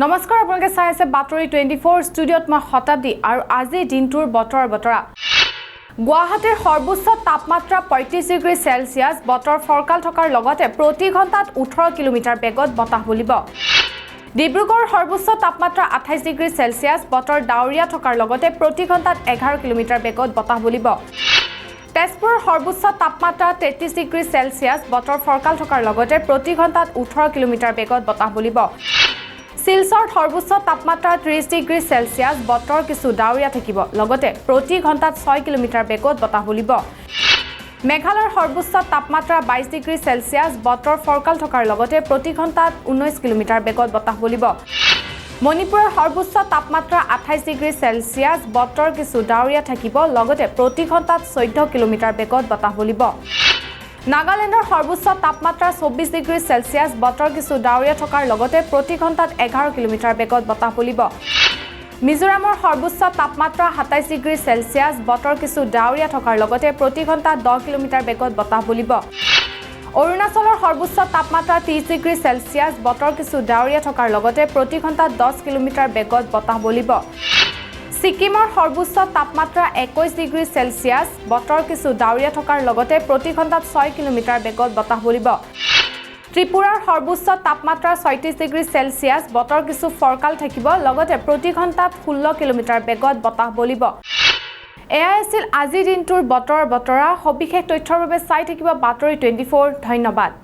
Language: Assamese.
নমস্কাৰ আপোনালোকে চাই আছে বাতৰি 24 ষ্টুডিঅ'ত মই শতাব্দী আৰু আজি দিনটোৰ বতৰা গুৱাহাটীৰ সৰ্বোচ্চ তাপমাত্ৰা 35 ডিগ্ৰী সেলসিয়াছ বতৰ ফৰকাল থকাৰ লগতে প্ৰতি ঘণ্টাত 18 কিলোমিটাৰ বেগত বতাহ বলিব ডিব্ৰুগড়ৰ সৰ্বোচ্চ তাপমাত্ৰা 28 ডিগ্ৰী সেলসিয়াছ বতৰ ডাৱৰীয়া থকাৰ লগতে প্ৰতি ঘণ্টাত 11 কিলোমিটাৰ বেগত বতাহ বলিব তেজপুৰৰ সৰ্বোচ্চ তাপমাত্ৰা 33 ডিগ্ৰী সেলসিয়াছ বতৰ ফৰকাল থকাৰ লগতে প্ৰতি ঘণ্টাত 18 কিলোমিটাৰ বেগত বতাহ বলিব শিলচৰ সৰ্বোচ্চ তাপমাত্ৰা 30 ডিগ্ৰী সেলসিয়াছ বতৰ কিছু ডাৱৰীয়া থাকিব লগতে প্ৰতি ঘণ্টাত 6 কিলোমিটাৰ বেগত বতাহ বলিব মেঘালয়ৰ সৰ্বোচ্চ তাপমাত্ৰা 22 ডিগ্ৰী সেলসিয়াছ বতৰ ফৰকাল থকাৰ লগতে প্ৰতি ঘণ্টাত 19 কিলোমিটাৰ বেগত বতাহ বলিব মণিপুৰৰ সৰ্বোচ্চ তাপমাত্ৰা 28 ডিগ্ৰী সেলসিয়াছ বতৰ কিছু ডাৱৰীয়া থাকিব লগতে প্ৰতি ঘণ্টাত 14 কিলোমিটাৰ বেগত বতাহ বলিব নাগালেণ্ডৰ সৰ্বোচ্চ তাপমাত্ৰা 24 ডিগ্ৰী সেলসিয়াছ বতৰ কিছু ডাৱৰীয়া থকাৰ লগতে প্ৰতি ঘণ্টাত 11 কিলোমিটাৰ বেগত বতাহ বলিব মিজোৰামৰ সৰ্বোচ্চ তাপমাত্ৰা 27 ডিগ্ৰী সেলসিয়াছ বতৰ কিছু ডাৱৰীয়া থকাৰ লগতে প্ৰতি ঘণ্টাত 10 কিলোমিটাৰ বেগত বতাহ বলিব অৰুণাচলৰ সৰ্বোচ্চ তাপমাত্ৰা 30 ডিগ্ৰী সেলসিয়াছ বতৰ কিছু ডাৱৰীয়া থকাৰ লগতে প্ৰতি ঘণ্টাত 10 কিলোমিটাৰ বেগত বতাহ বলিব সিকিমৰ সৰ্বোচ্চ তাপমাত্ৰা 21 ডিগ্ৰী সেলসিয়াছ বতৰ কিছু ডাৱৰীয়া থকাৰ লগতে প্ৰতি ঘণ্টাত 6 কিলোমিটাৰ বেগত বতাহ বলিব ত্ৰিপুৰাৰ সৰ্বোচ্চ তাপমাত্ৰা 36 ডিগ্ৰী সেলসিয়াছ বতৰ কিছু ফৰকাল থাকিব লগতে প্ৰতি ঘণ্টাত 16 কিলোমিটাৰ বেগত বতাহ বলিব এয়াই আছিল আজিৰ দিনটোৰ বতৰা সবিশেষ তথ্যৰ বাবে চাই থাকিব বাতৰি 24 ধন্যবাদ